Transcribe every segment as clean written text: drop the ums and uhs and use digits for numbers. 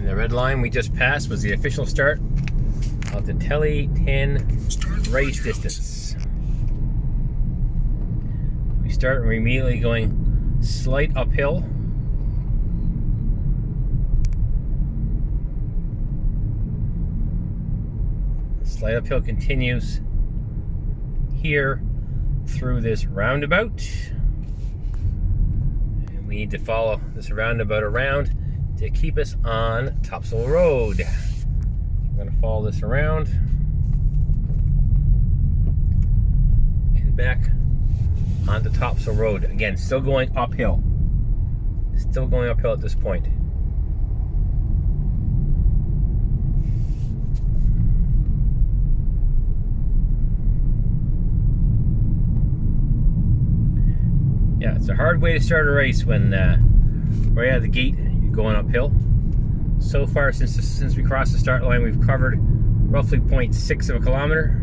The red line we just passed was the official start of the Tely 10 race distance. We start immediately going slight uphill. Slight uphill continues here through this roundabout. And we need to follow this roundabout around to keep us on Topsail Road. We're going to follow this around and back onto Topsail Road. Again, still going uphill. Still going uphill at this point. Yeah, it's a hard way to start a race when right out of the gate you're going uphill. So far, since we crossed the start line, we've covered roughly 0.6 of a kilometer.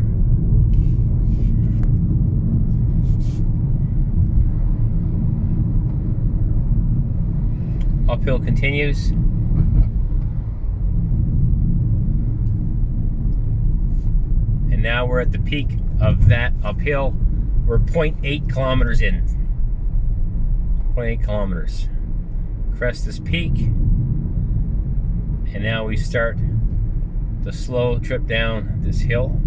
Uphill continues. And now we're at the peak of that uphill. We're 0.8 kilometers in. 0.8 kilometers. Crest this peak. And now we start the slow trip down this hill.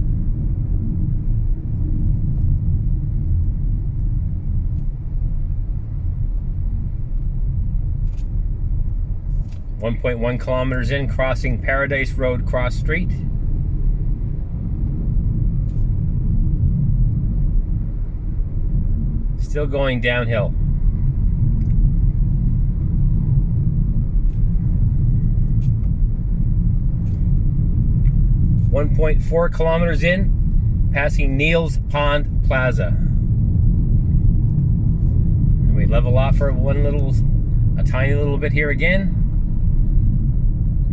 .1 kilometers in, crossing Paradise Road Cross Street. Still going downhill. 1.4 kilometers in, passing Neil's Pond Plaza. And we level off for a tiny little bit here again.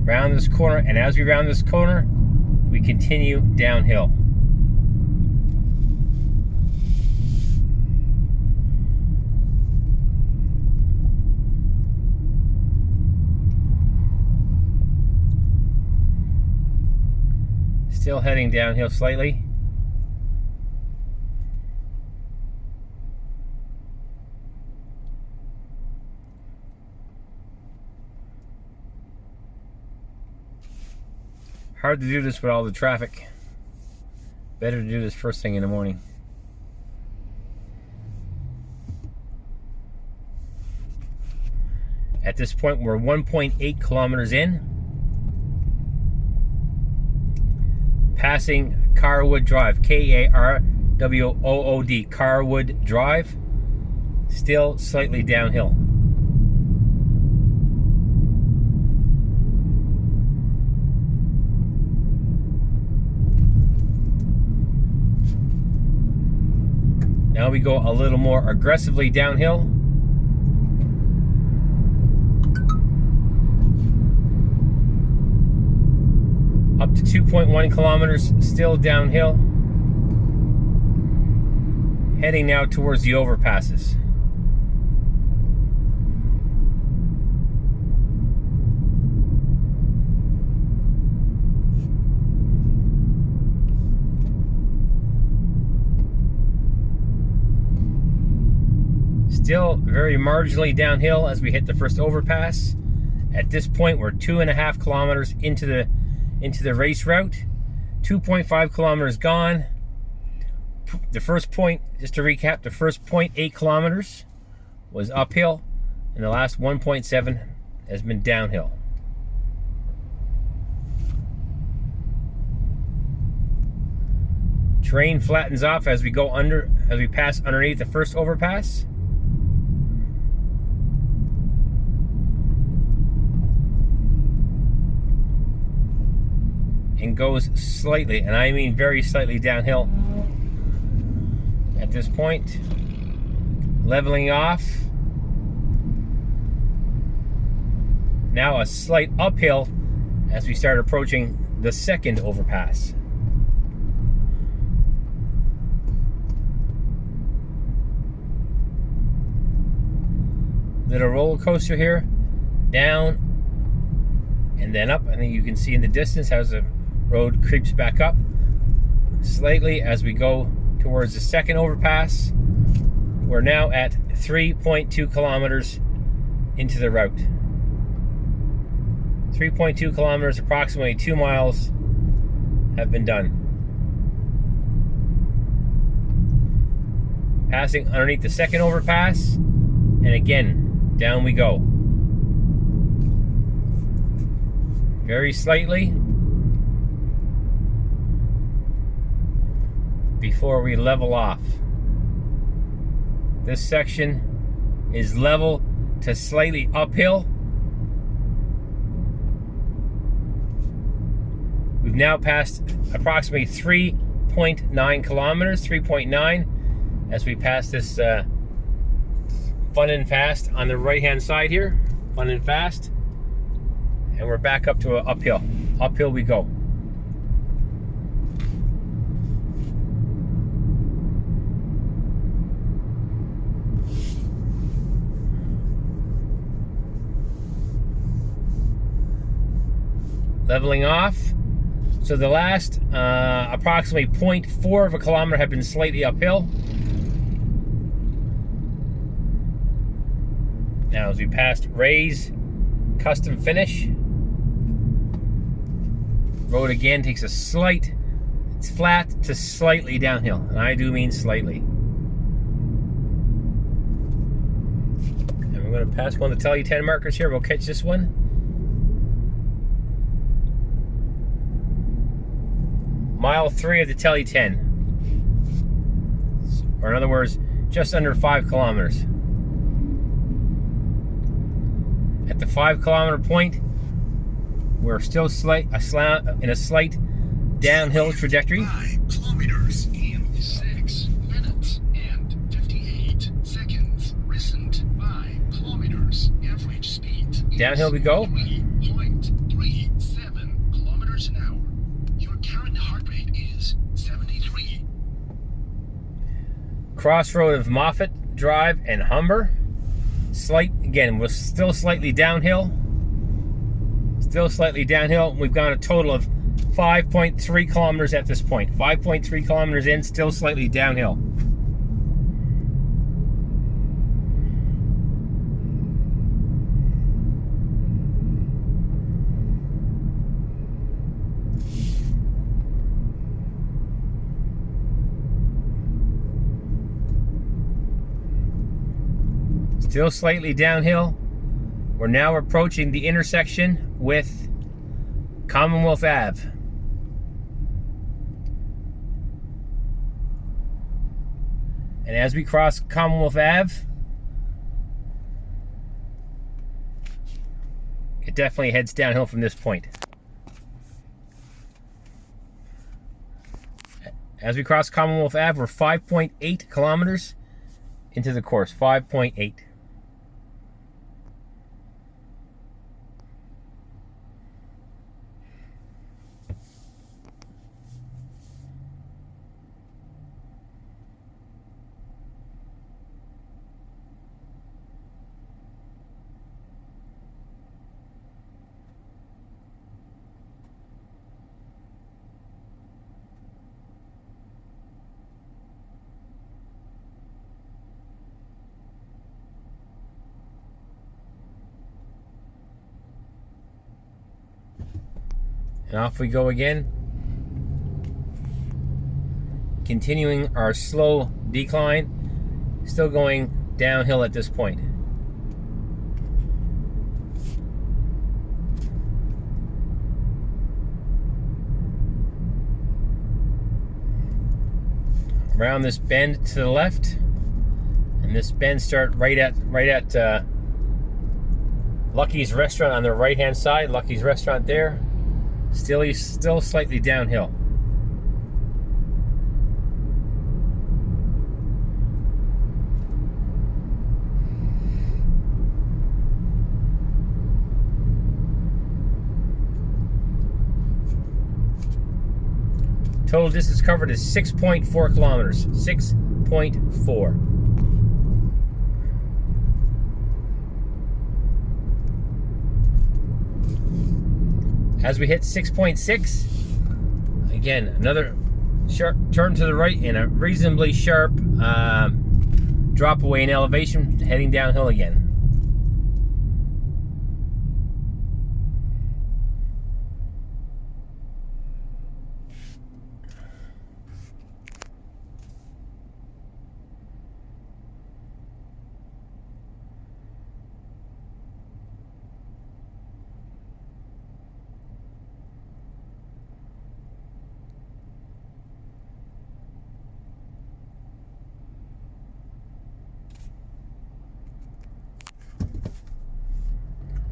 Round this corner, and as we round this corner, we continue downhill. Still heading downhill slightly. Hard to do this with all the traffic. Better to do this first thing in the morning. At this point, we're 1.8 kilometers in. Passing Carwood Drive, K-A-R-W-O-O-D, Carwood Drive. Still slightly downhill. Now we go a little more aggressively downhill. Up to 2.1 kilometers, still downhill. Heading now towards the overpasses. Still very marginally downhill as we hit the first overpass. At this point, we're 2.5 kilometers into the race route. 2.5 kilometers gone. The first point, just to recap, the first 0.8 kilometers was uphill, and the last 1.7 has been downhill. Terrain flattens off as we pass underneath the first overpass. And goes slightly, and I mean very slightly downhill at this point. Leveling off. Now a slight uphill as we start approaching the second overpass. Little roller coaster here. Down and then up. And then you can see in the distance how the road creeps back up slightly as we go towards the second overpass. We're now at 3.2 kilometers into the route. 3.2 kilometers, approximately 2 miles, have been done. Passing underneath the second overpass, and again, down we go. Very slightly before we level off. This section is level to slightly uphill. We've now passed approximately 3.9 kilometers, 3.9, as we pass this Fun and Fast on the right-hand side here. Fun and Fast. And we're back up to an uphill. Uphill we go. Leveling off. So the last approximately 0.4 of a kilometer have been slightly uphill. Now as we passed Ray's Custom Finish, road again takes a slight, it's flat to slightly downhill, and I do mean slightly. And we're going to pass one of the Tely 10 markers here. We'll catch this one. Mile 3 of the Tely 10. Or in other words, just under 5 kilometers. At the 5 kilometer point, we're still in a slight downhill trajectory. 5 kilometers in 6 minutes and 58 seconds. Recent 5 kilometers. Average speed. Downhill we go. 3.37 kilometers an hour. Your current heart rate is 73. Crossroad of Moffat Drive and Humber. Again, we're still slightly downhill. Still slightly downhill. We've gone a total of 5.3 kilometers at this point. 5.3 kilometers in, still slightly downhill. Still slightly downhill. We're now approaching the intersection with Commonwealth Ave. And as we cross Commonwealth Ave, it definitely heads downhill from this point. As we cross Commonwealth Ave, we're 5.8 kilometers into the course. 5.8. And off we go again. Continuing our slow decline. Still going downhill at this point. Around this bend to the left. And this bend start right at Lucky's Restaurant on the right hand side. Lucky's Restaurant there. Still slightly downhill. Total distance covered is 6.4 kilometers. 6.4. As we hit 6.6, again, another sharp turn to the right and a reasonably sharp drop away in elevation, heading downhill again.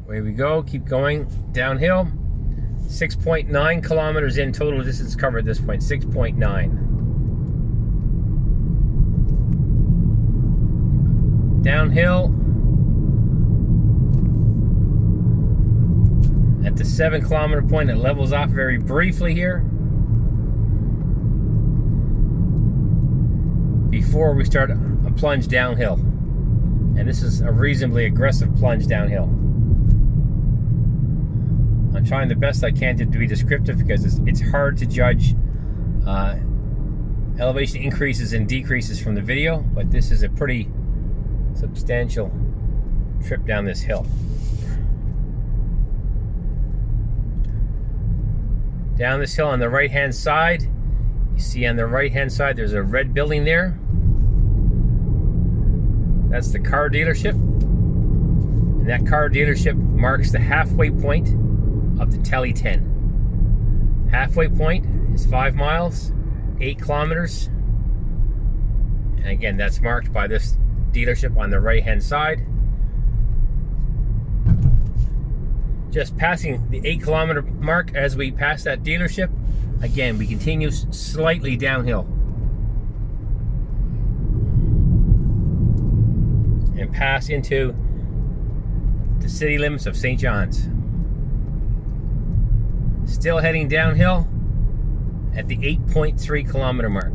Away we go, keep going downhill. 6.9 kilometers in total distance covered at this point, 6.9. Downhill at the 7 kilometer point, it levels off very briefly here before we start a plunge downhill. And this is a reasonably aggressive plunge downhill. I'm trying the best I can to be descriptive because it's hard to judge elevation increases and decreases from the video, but this is a pretty substantial trip down this hill. Down this hill on the right hand side, you see on the right hand side there's a red building there. That's the car dealership, and that car dealership marks the halfway point of the Tely 10. Halfway point is 5 miles, 8 kilometers. And again, that's marked by this dealership on the right hand side. Just passing the 8 kilometer mark as we pass that dealership, again, we continue slightly downhill. And pass into the city limits of St. John's. Still heading downhill at the 8.3 kilometer mark.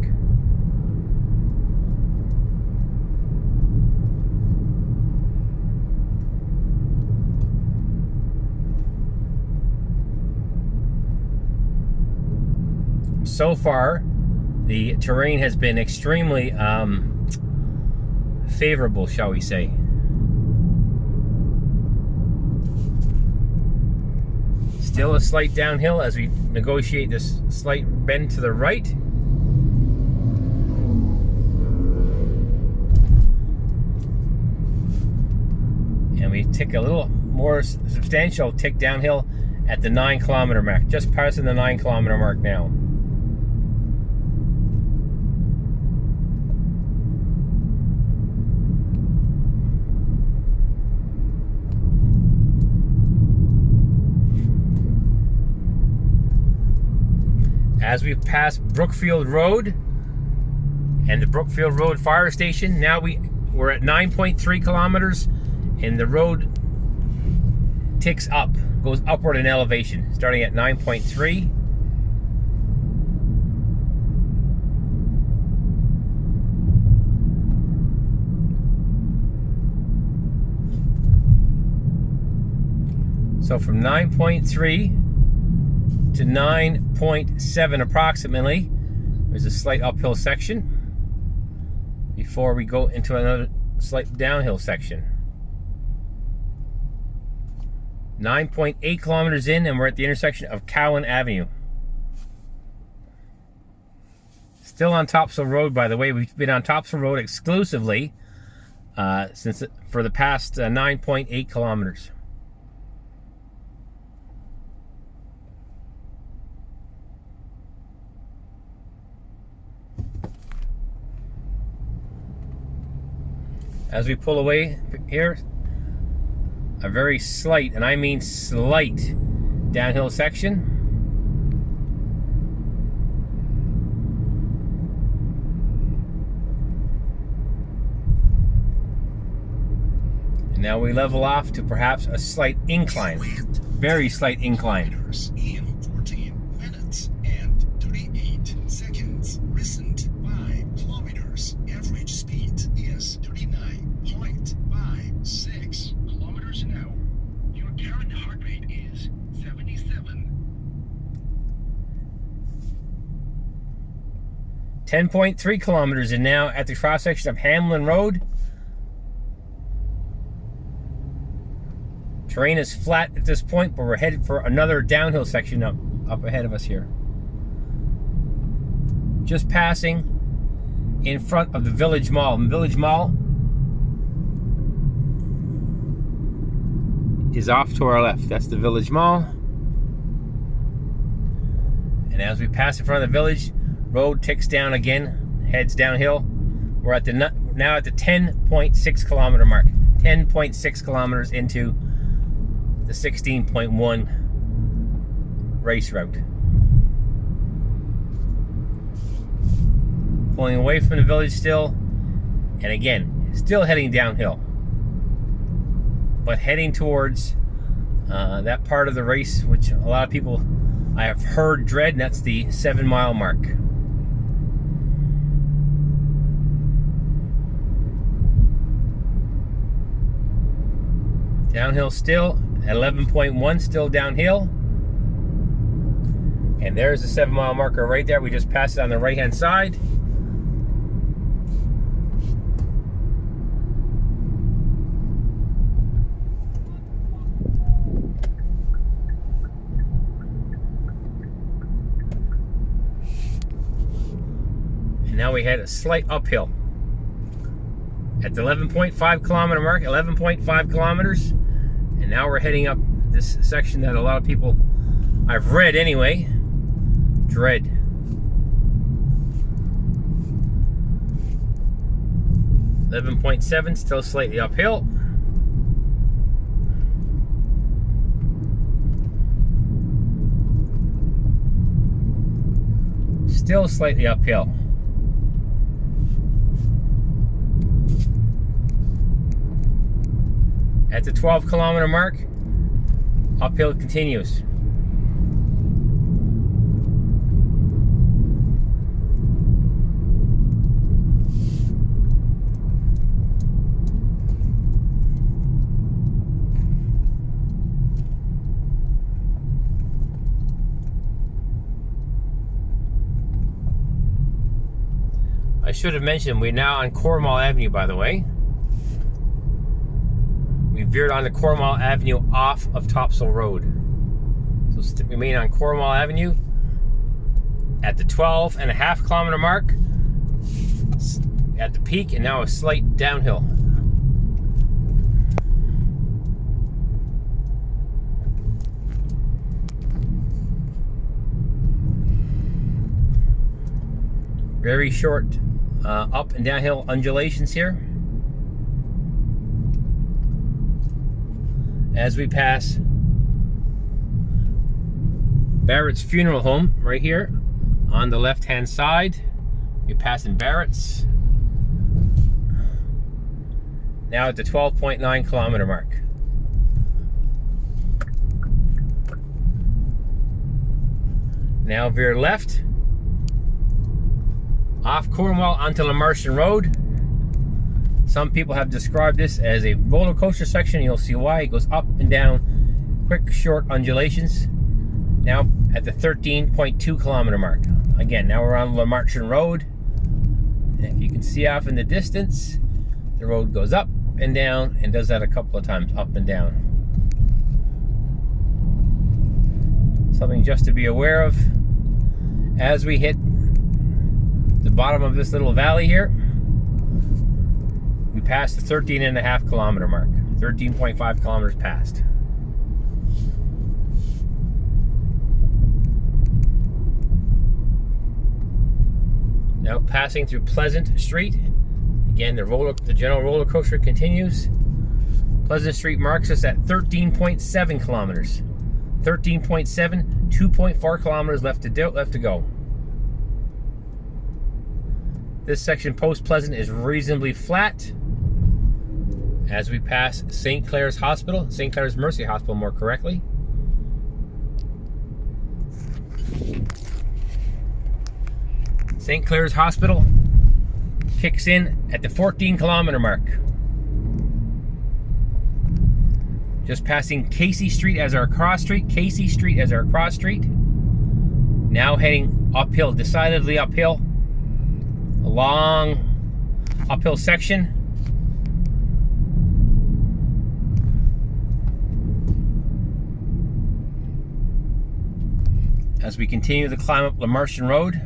So far, the terrain has been extremely favorable, shall we say. Still a slight downhill as we negotiate this slight bend to the right. And we take a little more substantial tick downhill at the 9 kilometer mark, just passing the 9 kilometer mark now. As we pass Brookfield Road and the Brookfield Road Fire Station, now we're at 9.3 kilometers, and the road ticks up, goes upward in elevation, starting at 9.3. So from 9.3 to 9.7 approximately, there's a slight uphill section before we go into another slight downhill section. 9.8 kilometers in, and we're at the intersection of Cowan Avenue. Still on Topsail Road, by the way. We've been on Topsail Road exclusively for the past 9.8 kilometers. As we pull away here, a very slight, and I mean slight, downhill section. And now we level off to perhaps a slight incline, very slight incline. In 14 minutes and 38 seconds. Recent 5 kilometers. Average speed is 39.56 kilometers an hour. Your current heart rate is 77. 10.3 kilometers and now at the cross section of Hamlin Road. Terrain is flat at this point, but we're headed for another downhill section up ahead of us here. Just passing in front of the Village Mall. The Village Mall is off to our left. That's the Village Mall. And as we pass in front of the village, road ticks down again, heads downhill. We're at now at the 10.6 kilometer mark. 10.6 kilometers into the 16.1 race route. Pulling away from the village still, and again, still heading downhill, but heading towards that part of the race which a lot of people I have heard dread, and that's the 7-mile mark. Downhill still at 11.1, still downhill. And there's the 7-mile marker right there. We just passed it on the right hand side. And now we had a slight uphill at the 11.5 kilometer mark, 11.5 kilometers. And now we're heading up this section that a lot of people, I've read anyway, dread. .7, still slightly uphill. Still slightly uphill. At the 12 kilometer mark, uphill continues. I should have mentioned we're now on Cornwall Avenue, by the way. We veered onto Cornwall Avenue off of Topsail Road. So remain on Cornwall Avenue at the 12.5 kilometer mark at the peak, and now a slight downhill. Very short up and downhill undulations here. As we pass Barrett's Funeral Home right here on the left hand side, we're passing Barrett's. Now at the 12.9 kilometer mark. Now veer left off Cornwall onto Lamartian Road. Some people have described this as a roller coaster section. You'll see why. It goes up and down, quick, short undulations. Now at the 13.2 kilometer mark. Again, now we're on Lamartian Road. And if you can see off in the distance, the road goes up and down and does that a couple of times, up and down. Something just to be aware of as we hit the bottom of this little valley here. We passed the 13.5 kilometer mark. 13.5 kilometers past. Now passing through Pleasant Street. Again, the general roller coaster continues. Pleasant Street marks us at 13.7 kilometers. 13.7, 2.4 kilometers left to go. This section post Pleasant is reasonably flat as we pass St. Clair's Hospital, St. Clair's Mercy Hospital more correctly. St. Clair's Hospital kicks in at the 14 kilometer mark. Just passing Casey Street as our cross street. Casey Street as our cross street. Now heading uphill, decidedly uphill. a long uphill section. As we continue to climb up Lamartian Road.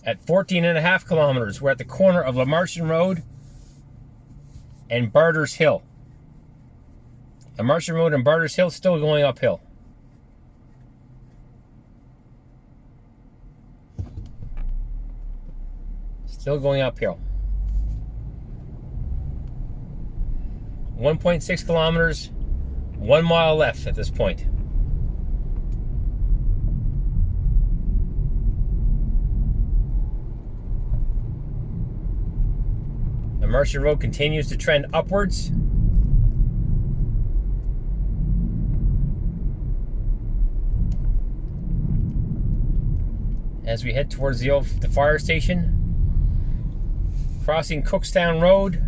At 14.5 kilometers, we're at the corner of Lamartian Road and Barter's Hill. Lamartian Road and Barter's Hill still going uphill. Still going uphill. 1.6 kilometers, 1 mile left at this point. The Lamartian Road continues to trend upwards. As we head towards the fire station. Crossing Cookstown Road.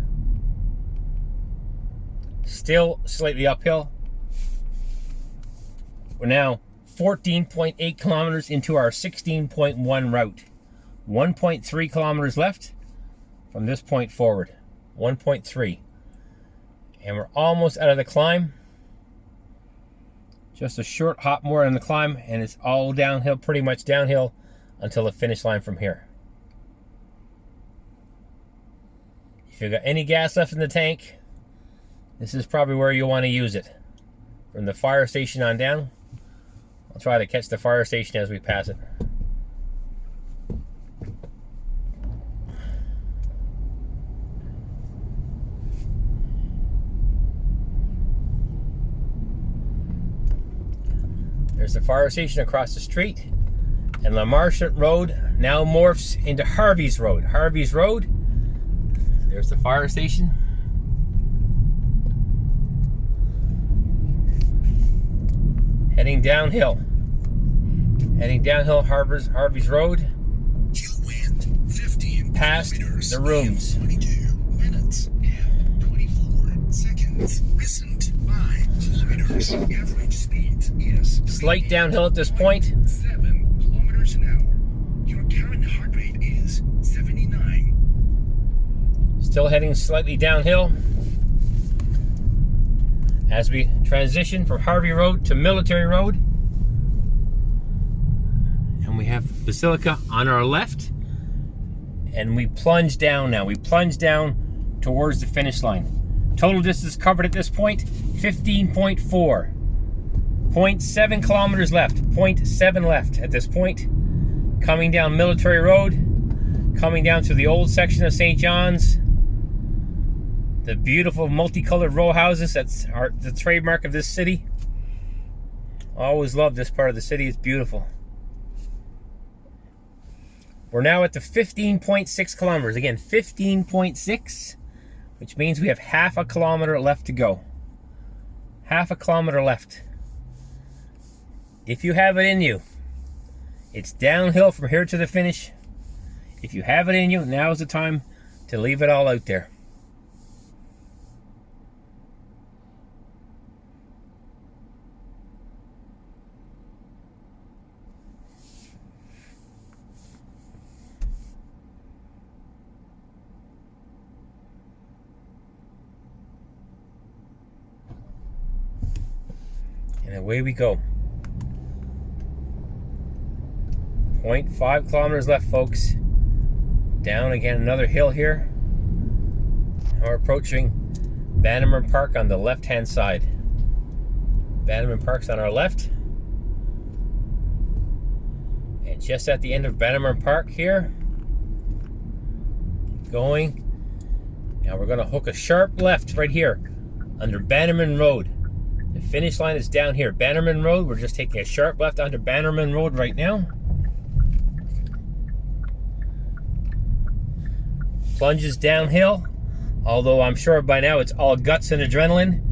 Still slightly uphill. We're now 14.8 kilometers into our 16.1 route. 1.3 kilometers left from this point forward. 1.3. And we're almost out of the climb. Just a short hop more on the climb, and it's all downhill, pretty much downhill until the finish line from here. If you've got any gas left in the tank, this is probably where you want to use it. From the fire station on down. I'll try to catch the fire station as we pass it. There's the fire station across the street. And Lamartian Road now morphs into Harvey's Road. Harvey's Road. There's the fire station. Heading downhill. Heading downhill Harvey's Road. You went 15 past kilometers the rooms. in 22 minutes and 24 seconds. Recent 5 kilometers. Average speed is Slight downhill at this point. 7 kilometers an hour. Your current heart rate is 79. Still heading slightly downhill. As we transition from Harvey Road to Military Road. And we have Basilica on our left. And we plunge down now. We plunge down towards the finish line. Total distance covered at this point, 15.4. 0.7 kilometers left. 0.7 left at this point. Coming down Military Road. Coming down to the old section of St. John's. The beautiful multicolored row houses, that's the trademark of this city. I always love this part of the city, it's beautiful. We're now at the 15.6 kilometers. Again, 15.6, which means we have half a kilometer left to go. Half a kilometer left. If you have it in you, it's downhill from here to the finish. If you have it in you, now is the time to leave it all out there. And away we go. 0.5 kilometers left, folks. Down again, another hill here. And we're approaching Bannerman Park on the left-hand side. Bannerman Park's on our left. And just at the end of Bannerman Park here, going. Now we're going to hook a sharp left right here under Bannerman Road. The finish line is down here, Bannerman Road. We're just taking a sharp left onto Bannerman Road right now. Plunges downhill, although I'm sure by now it's all guts and adrenaline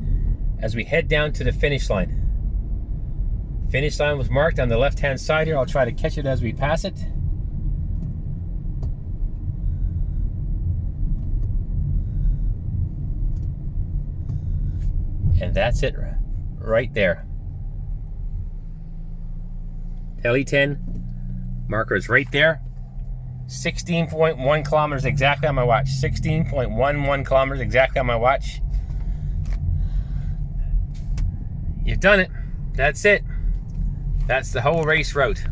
as we head down to the finish line. Finish line was marked on the left-hand side here. I'll try to catch it as we pass it. And that's it right there. Tely 10 marker is right there. 16.1 kilometers exactly on my watch. 16.11 kilometers exactly on my watch. You've done it. That's it. That's the whole race route.